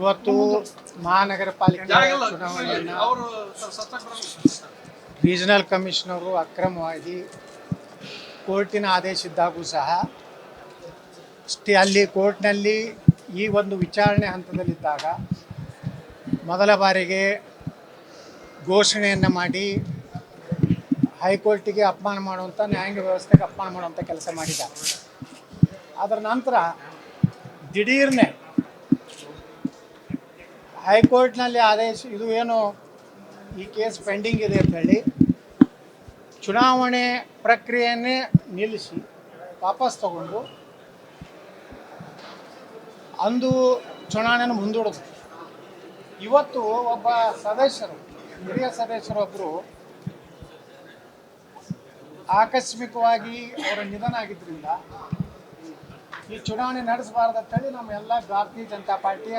ಇವತ್ತು ಮಹಾನಗರ ಪಾಲಿಕೆ ಚುನಾವಣೆಯನ್ನು ರೀಜನಲ್ ಕಮಿಷನರು ಅಕ್ರಮವಾಗಿ ಕೋರ್ಟಿನ ಆದೇಶ ಇದ್ದಾಗೂ ಸಹ ಅಲ್ಲಿ ಕೋರ್ಟ್ನಲ್ಲಿ ಈ ಒಂದು ವಿಚಾರಣೆ ಹಂತದಲ್ಲಿದ್ದಾಗ ಮೊದಲ ಬಾರಿಗೆ ಘೋಷಣೆಯನ್ನು ಮಾಡಿ ಹೈಕೋರ್ಟಿಗೆ ಅಪಮಾನ ಮಾಡುವಂಥ ನ್ಯಾಯಾಂಗ ವ್ಯವಸ್ಥೆಗೆ ಅಪಮಾನ ಮಾಡುವಂಥ ಕೆಲಸ ಮಾಡಿದ್ದಾರೆ. ಅದರ ನಂತರ ದಿಢೀರ್ನೆ ಹೈಕೋರ್ಟ್ನಲ್ಲಿ ಆದೇಶ ಇದು ಏನು ಈ ಕೇಸ್ ಪೆಂಡಿಂಗ್ ಇದೆ ಅಂತ ಹೇಳಿ ಚುನಾವಣೆ ಪ್ರಕ್ರಿಯೆಯನ್ನೇ ನಿಲ್ಲಿಸಿ ವಾಪಸ್ ತಗೊಂಡು ಅಂದು ಚುನಾವಣೆಯನ್ನು ಮುಂದೂಡಿದ್ರು. ಇವತ್ತು ಒಬ್ಬ ಸದಸ್ಯರು ಹಿರಿಯ ಸದಸ್ಯರೊಬ್ಬರು ಆಕಸ್ಮಿಕವಾಗಿ ಅವರ ನಿಧನ ಆಗಿದ್ದರಿಂದ ಈ ಚುನಾವಣೆ ನಡೆಸಬಾರ್ದು ಅಂತೇಳಿ ನಮ್ಮೆಲ್ಲ ಭಾರತೀಯ ಜನತಾ ಪಾರ್ಟಿಯ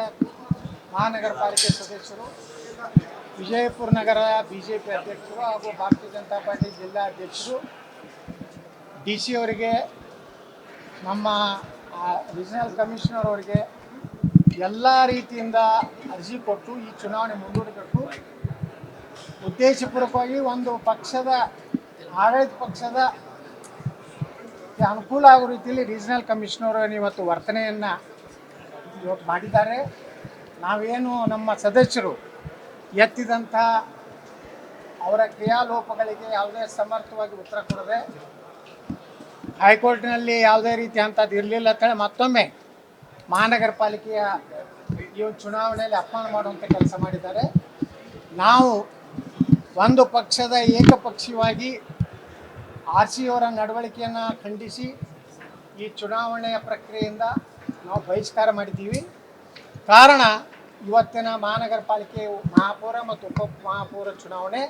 ಮಹಾನಗರ ಪಾಲಿಕೆ ಸದಸ್ಯರು, ವಿಜಯಪುರ ನಗರ BJP ಅಧ್ಯಕ್ಷರು ಹಾಗೂ ಭಾರತೀಯ ಜನತಾ ಪಾರ್ಟಿ ಜಿಲ್ಲಾ ಅಧ್ಯಕ್ಷರು DC ಅವರಿಗೆ, ನಮ್ಮ ರೀಜನಲ್ ಕಮಿಷನರ್ ಅವರಿಗೆ ಎಲ್ಲ ರೀತಿಯಿಂದ ಅರ್ಜಿ ಕೊಟ್ಟು ಈ ಚುನಾವಣೆ ಮುಂದೂಡಬೇಕು, ಉದ್ದೇಶಪೂರ್ವಕವಾಗಿ ಒಂದು ಪಕ್ಷದ ಆಡಳಿತ ಪಕ್ಷದ ಅನುಕೂಲ ಆಗೋ ರೀತಿಯಲ್ಲಿ ರೀಜನಲ್ ಕಮಿಷನರ್ ಇವತ್ತು ವರ್ತನೆಯನ್ನು ಇವತ್ತು ಮಾಡಿದ್ದಾರೆ. ನಾವೇನು ನಮ್ಮ ಸದಸ್ಯರು ಎತ್ತಿದಂಥ ಅವರ ಕ್ರಿಯಾಲೋಪಗಳಿಗೆ ಯಾವುದೇ ಸಮರ್ಥವಾಗಿ ಉತ್ತರ ಕೊಡದೆ ಹೈಕೋರ್ಟ್ನಲ್ಲಿ ಯಾವುದೇ ರೀತಿ ಅಂಥದ್ದು ಇರಲಿಲ್ಲ ಅಂತೇಳಿ ಮತ್ತೊಮ್ಮೆ ಮಹಾನಗರ ಪಾಲಿಕೆಯ ಈ ಒಂದು ಚುನಾವಣೆಯಲ್ಲಿ ಅಪಮಾನ ಮಾಡುವಂಥ ಕೆಲಸ ಮಾಡಿದ್ದಾರೆ. ನಾವು ಒಂದು ಪಕ್ಷದ ಏಕಪಕ್ಷೀಯವಾಗಿ RC ಅವರ ನಡವಳಿಕೆಯನ್ನು ಖಂಡಿಸಿ ಈ ಚುನಾವಣೆಯ ಪ್ರಕ್ರಿಯೆಯಿಂದ ನಾವು ಬಹಿಷ್ಕಾರ ಮಾಡಿದ್ದೀವಿ. ಕಾರಣ ಇವತ್ತಿನ ಮಹಾನಗರ ಪಾಲಿಕೆ ಮಹಾಪೌರ ಮತ್ತು ಉಪ ಮಹಾಪೌರ ಚುನಾವಣೆ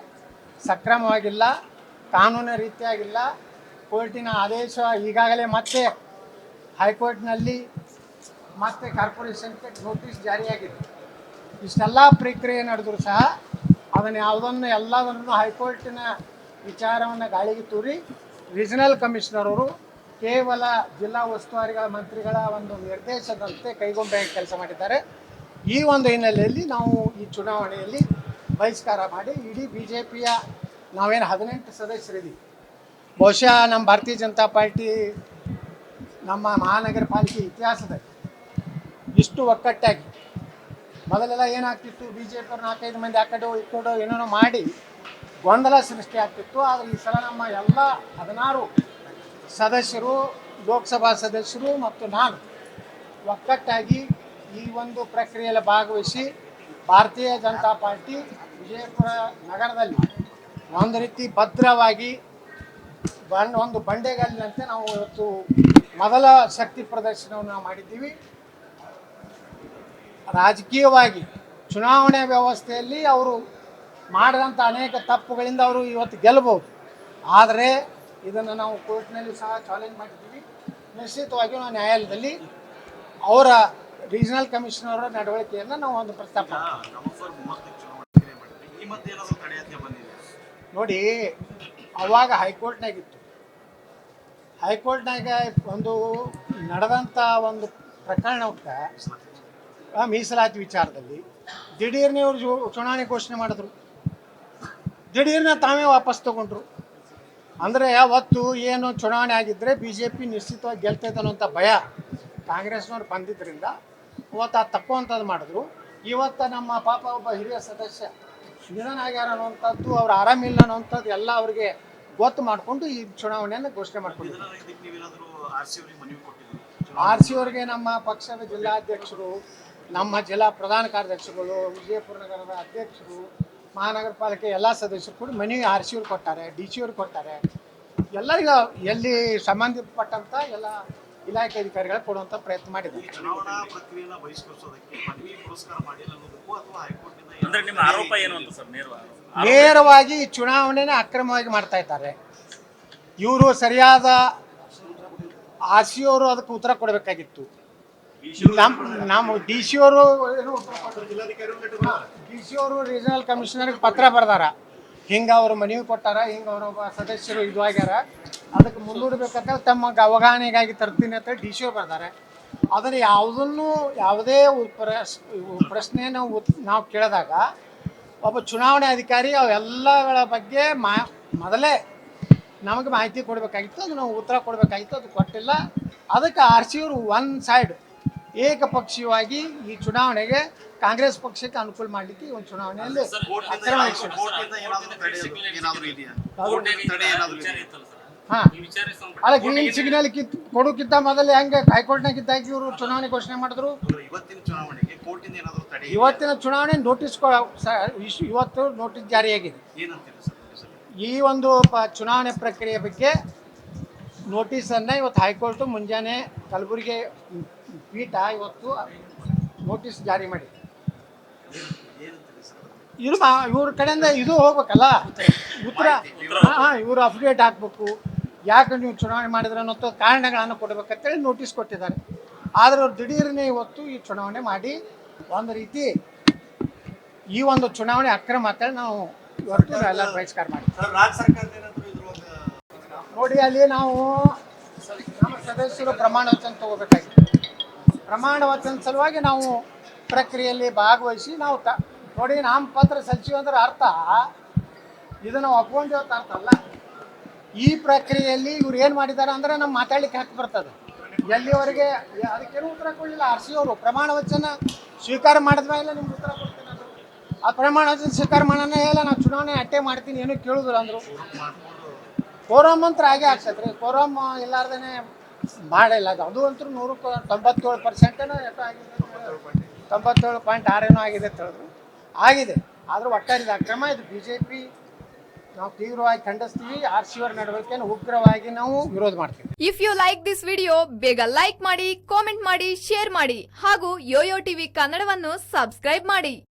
ಸಕ್ರಮವಾಗಿಲ್ಲ, ಕಾನೂನು ರೀತಿಯಾಗಿಲ್ಲ. ಕೋರ್ಟಿನ ಆದೇಶ ಈಗಾಗಲೇ ಮತ್ತೆ ಹೈಕೋರ್ಟ್ನಲ್ಲಿ ಮತ್ತೆ ಕಾರ್ಪೊರೇಷನ್ಗೆ ನೋಟಿಸ್ ಜಾರಿಯಾಗಿದೆ. ಇಷ್ಟೆಲ್ಲ ಪ್ರಕ್ರಿಯೆ ನಡೆದರೂ ಸಹ ಅದನ್ನು ಎಲ್ಲದನ್ನು ಹೈಕೋರ್ಟಿನ ವಿಚಾರವನ್ನು ಗಾಳಿಗೆ ತೂರಿ ರೀಜನಲ್ ಕಮಿಷನರ್ ಅವರು ಕೇವಲ ಜಿಲ್ಲಾ ಉಸ್ತುವಾರಿಗಳ ಮಂತ್ರಿಗಳ ಒಂದು ನಿರ್ದೇಶನದಂತೆ ಕೈಗೊಂಬೆ ಕೆಲಸ ಮಾಡಿದ್ದಾರೆ. ಈ ಒಂದು ಹಿನ್ನೆಲೆಯಲ್ಲಿ ನಾವು ಈ ಚುನಾವಣೆಯಲ್ಲಿ ಬಹಿಷ್ಕಾರ ಮಾಡಿ ಇಡೀ BJPಯ ನಾವೇನು 18 ಸದಸ್ಯರಿದ್ದೀವಿ, ಬಹುಶಃ ನಮ್ಮ ಭಾರತೀಯ ಜನತಾ ಪಾರ್ಟಿ ನಮ್ಮ ಮಹಾನಗರ ಪಾಲಿಕೆ ಇತಿಹಾಸದಲ್ಲಿ ಇಷ್ಟು ಒಕ್ಕಟ್ಟಾಗಿ, ಮೊದಲೆಲ್ಲ ಏನಾಗ್ತಿತ್ತು, BJP 4-5 ಮಂದಿ ಆ ಕಡೆ ಈ ಕಡೆ ಏನೇನೋ ಮಾಡಿ ಗೊಂದಲ ಸೃಷ್ಟಿ ಆಗ್ತಿತ್ತು. ಆದರೆ ಈ ಸಲ ನಮ್ಮ ಎಲ್ಲ 16 ಸದಸ್ಯರು, ಲೋಕಸಭಾ ಸದಸ್ಯರು ಮತ್ತು ನಾನು ಒಕ್ಕಟ್ಟಾಗಿ ಈ ಒಂದು ಪ್ರಕ್ರಿಯೆಯಲ್ಲಿ ಭಾಗವಹಿಸಿ ಭಾರತೀಯ ಜನತಾ ಪಾರ್ಟಿ ವಿಜಯಪುರ ನಗರದಲ್ಲಿ ಒಂದು ರೀತಿ ಭದ್ರವಾಗಿ ಒಂದು ಬಂಡೆಗಲ್ಲಿನಂತೆ ನಾವು ಇವತ್ತು ಮೊದಲ ಶಕ್ತಿ ಪ್ರದರ್ಶನವನ್ನು ನಾವು ಮಾಡಿದ್ದೀವಿ. ರಾಜಕೀಯವಾಗಿ ಚುನಾವಣೆ ವ್ಯವಸ್ಥೆಯಲ್ಲಿ ಅವರು ಮಾಡಿದಂಥ ಅನೇಕ ತಪ್ಪುಗಳಿಂದ ಅವರು ಇವತ್ತು ಗೆಲ್ಲಬಹುದು. ಆದರೆ ಇದನ್ನು ನಾವು ಕೋರ್ಟ್ನಲ್ಲಿ ಸಹ ಚಾಲೆಂಜ್ ಮಾಡಿದ್ದೀವಿ. ನಿಶ್ಚಿತವಾಗಿ ನಾವು ನ್ಯಾಯಾಲಯದಲ್ಲಿ ಅವರ ರೀಜನಲ್ ಕಮಿಷನರ್ ನಡವಳಿಕೆಯನ್ನು ನಾವು ಒಂದು ಪ್ರಸ್ತಾಪ ನೋಡಿ. ಅವಾಗ ಹೈಕೋರ್ಟ್ನಾಗಿತ್ತು, ಹೈಕೋರ್ಟ್ನಾಗ ಒಂದು ನಡೆದಂಥ ಒಂದು ಪ್ರಕರಣಕ್ಕೆ ಮೀಸಲಾತಿ ವಿಚಾರದಲ್ಲಿ ದಿಢೀರ್ನೆ ಅವರು ಚುನಾವಣೆ ಘೋಷಣೆ ಮಾಡಿದ್ರು, ದಿಢೀರ್ನ ತಾವೇ ವಾಪಸ್ ತಗೊಂಡ್ರು. ಅಂದರೆ ಅವತ್ತು ಏನು ಚುನಾವಣೆ ಆಗಿದ್ದರೆ BJP ನಿಶ್ಚಿತವಾಗಿ ಗೆಲ್ತೈತೆ ಅನ್ನೋಂಥ ಭಯ ಕಾಂಗ್ರೆಸ್ನವ್ರು ಬಂದಿದ್ದರಿಂದ ಇವತ್ತು ಆ ತಪ್ಪುವಂಥದ್ದು ಮಾಡಿದ್ರು. ಇವತ್ತು ನಮ್ಮ ಪಾಪ ಒಬ್ಬ ಹಿರಿಯ ಸದಸ್ಯ ನಿಧನ ಆಗ್ಯಾರ ಅನ್ನುವಂಥದ್ದು, ಅವ್ರು ಆರಾಮಿಲ್ಲ ಅನ್ನೋವಂಥದ್ದು ಎಲ್ಲ ಅವರಿಗೆ ಗೊತ್ತು ಮಾಡಿಕೊಂಡು ಈ ಚುನಾವಣೆಯನ್ನು ಘೋಷಣೆ ಮಾಡ್ಕೊಂಡಿದ್ರು. RC ಅವರಿಗೆ ನಮ್ಮ ಪಕ್ಷದ ಜಿಲ್ಲಾಧ್ಯಕ್ಷರು, ನಮ್ಮ ಜಿಲ್ಲಾ ಪ್ರಧಾನ ಕಾರ್ಯದರ್ಶಿಗಳು, ವಿಜಯಪುರ ನಗರದ ಅಧ್ಯಕ್ಷರು, ಮಹಾನಗರ ಪಾಲಿಕೆ ಎಲ್ಲ ಸದಸ್ಯರು ಕೂಡ ಮನೆಗೆ RC ಅವ್ರು ಕೊಟ್ಟಾರೆ, DC ಅವ್ರು ಕೊಟ್ಟಾರೆ. ಎಲ್ಲರಿಗೂ ಎಲ್ಲಿ ಸಂಬಂಧಪಟ್ಟಂಥ ಎಲ್ಲ ಇಲಾಖೆ ಅಧಿಕಾರಿಗಳು ಕೊಡುವಂಥ ಪ್ರಯತ್ನ ಮಾಡಿದ್ದಾರೆ. ನೇರವಾಗಿ ಚುನಾವಣೆನ ಅಕ್ರಮವಾಗಿ ಮಾಡ್ತಾ ಇದ್ದಾರೆ ಇವರು. ಸರಿಯಾದ RC ಅವರು ಅದಕ್ಕೆ ಉತ್ತರ ಕೊಡಬೇಕಾಗಿತ್ತು. ನಮ್ಮ DC ಅವರು ರೀಜನಲ್ ಕಮಿಷನರ್ಗೆ ಪತ್ರ ಬರೆದಾರ, ಹಿಂಗೆ ಅವರು ಮನವಿ ಕೊಟ್ಟಾರ, ಹಿಂಗೆ ಅವರೊಬ್ಬ ಸದಸ್ಯರು ಇದು ಆಗ್ಯಾರ, ಅದಕ್ಕೆ ಮುಂದೂಡಬೇಕಂತ ತಮ್ಮ ಅವಗಾಹನೆಗಾಗಿ ತರ್ತೀನಿ ಅಂತ DC ಅವ್ರು ಬರ್ತಾರೆ. ಅದನ್ನು ಯಾವುದೇ ಪ್ರಶ್ನೆಯನ್ನು ನಾವು ಕೇಳಿದಾಗ ಒಬ್ಬ ಚುನಾವಣೆ ಅಧಿಕಾರಿ ಅವೆಲ್ಲಗಳ ಬಗ್ಗೆ ಮೊದಲೇ ನಮಗೆ ಮಾಹಿತಿ ಕೊಡಬೇಕಾಗಿತ್ತು, ಅದು ನಾವು ಉತ್ತರ ಕೊಡಬೇಕಾಗಿತ್ತು, ಅದು ಕೊಟ್ಟಿಲ್ಲ. ಅದಕ್ಕೆ RCಯವರು ಒನ್ ಸೈಡ್ ಏಕಪಕ್ಷೀಯವಾಗಿ ಈ ಚುನಾವಣೆಗೆ ಕಾಂಗ್ರೆಸ್ ಪಕ್ಷಕ್ಕೆ ಅನುಕೂಲ ಮಾಡಲಿಕ್ಕೆ ಈ ಒಂದು ಚುನಾವಣೆಯಲ್ಲಿ ಅಕ್ರಮ ಅಲ್ಲ ಗ್ರೀನ್ ಸಿಗ್ನಲ್ ಕೊಡೋಕ್ಕಿಂತ ಮೊದಲು ಹೆಂಗೆ ಹೈಕೋರ್ಟ್ನಾಗ ಇದ್ದಾಗ ಇವರು ಚುನಾವಣೆ ಘೋಷಣೆ ಮಾಡಿದ್ರು. ಇವತ್ತಿನ ಚುನಾವಣೆ ನೋಟಿಸ್ ಇವತ್ತು ನೋಟಿಸ್ ಜಾರಿಯಾಗಿದೆ. ಈ ಒಂದು ಚುನಾವಣೆ ಪ್ರಕ್ರಿಯೆ ಬಗ್ಗೆ ನೋಟಿಸನ್ನು ಇವತ್ತು ಹೈಕೋರ್ಟು ಮುಂಜಾನೆ ಕಲಬುರಗಿ ಪೀಠ ಇವತ್ತು ನೋಟಿಸ್ ಜಾರಿ ಮಾಡಿದೆ. ಇವ್ರ ಕಡೆಯಿಂದ ಇದು ಹೋಗ್ಬೇಕಲ್ಲ ಉತ್ತರ. ಇವರು ಅಫಿಡೇಟ್ ಹಾಕ್ಬೇಕು, ಯಾಕೆ ನೀವು ಚುನಾವಣೆ ಮಾಡಿದ್ರೆ ಅನ್ನೋ ಕಾರಣಗಳನ್ನು ಕೊಡಬೇಕಂತೇಳಿ ನೋಟಿಸ್ ಕೊಟ್ಟಿದ್ದಾರೆ. ಆದರೆ ಅವ್ರು ದಿಢೀರನೇ ಇವತ್ತು ಈ ಚುನಾವಣೆ ಮಾಡಿ ಒಂದು ರೀತಿ ಈ ಒಂದು ಚುನಾವಣೆ ಅಕ್ರಮ ಅಂತೇಳಿ ನಾವು ಇವತ್ತು ಎಲ್ಲ ಬಹಿಷ್ಕಾರ ಮಾಡಿದ್ದೀವಿ. ನೋಡಿ, ಅಲ್ಲಿ ನಾವು ನಮ್ಮ ಸದಸ್ಯರು ಪ್ರಮಾಣ ವಚನ ತಗೋಬೇಕಾಗಿತ್ತು. ಪ್ರಮಾಣ ವಚನ ಸಲುವಾಗಿ ನಾವು ಪ್ರಕ್ರಿಯೆಯಲ್ಲಿ ಭಾಗವಹಿಸಿ ನಾವು ನೋಡಿ ನಾಮಪತ್ರ ಸಲ್ಲಿಸಿವಿ ಅಂದ್ರೆ ಅರ್ಥ ಇದನ್ನು ಒಪ್ಕೊಂಡಿರೋ ಅರ್ಥ ಅಲ್ಲ. ಈ ಪ್ರಕ್ರಿಯೆಯಲ್ಲಿ ಇವ್ರು ಏನು ಮಾಡಿದ್ದಾರೆ ಅಂದರೆ ನಮ್ಮ ಮಾತಾಡ್ಲಿಕ್ಕೆ ಹಕ್ಕು ಬರ್ತದೆ. ಎಲ್ಲಿವರೆಗೆ ಅದಕ್ಕೇನು ಉತ್ತರ ಕೊಡಲಿಲ್ಲ. RCಯವರು ಪ್ರಮಾಣ ವಚನ ಸ್ವೀಕಾರ ಮಾಡಿದ ಮೇಲೆ ನಿಮ್ಗೆ ಉತ್ತರ ಕೊಡ್ತೀನಿ ಅಂದರು. ಆ ಪ್ರಮಾಣ ವಚನ ಸ್ವೀಕಾರ ಮಾಡೋಣ ಇಲ್ಲ, ನಾನು ಚುನಾವಣೆ ಅಟ್ಟೆ ಮಾಡ್ತೀನಿ ಏನೂ ಕೇಳುದಿಲ್ಲ ಅಂದರು. ಕೋರಮ್ ಅಂತ ಹಾಗೆ ಆಗ್ತದೆ ರೀ. ಕೋರಮ್ ಇಲ್ಲಾರ್ದೇ ಮಾಡಿಲ್ಲ ಅದು ಅಂತೂ 97% ಎಷ್ಟು ಆಗಿದೆ, 97.6 ಆಗಿದೆ ಅಂತ ಹೇಳಿದ್ರು. ಆಗಿದೆ, ಆದರೂ ಒಟ್ಟಾರೆ ಇದು ಅಕ್ರಮ. ಇದು BJP ನಾವು ತೀವ್ರವಾಗಿ ಖಂಡಿಸ್ತೀವಿ. RCಯವರ ನಡವಳಿಕೆಯನ್ನು ಉಗ್ರವಾಗಿ ನಾವು ವಿರೋಧ ಮಾಡ್ತೀವಿ. If you like this video ಬೇಗ ಲೈಕ್ ಮಾಡಿ, ಕಾಮೆಂಟ್ ಮಾಡಿ, ಶೇರ್ ಮಾಡಿ ಹಾಗೂ ಯೋಯೋ ಟಿವಿ ಕನ್ನಡವನ್ನು ಸಬ್ಸ್ಕ್ರೈಬ್ ಮಾಡಿ.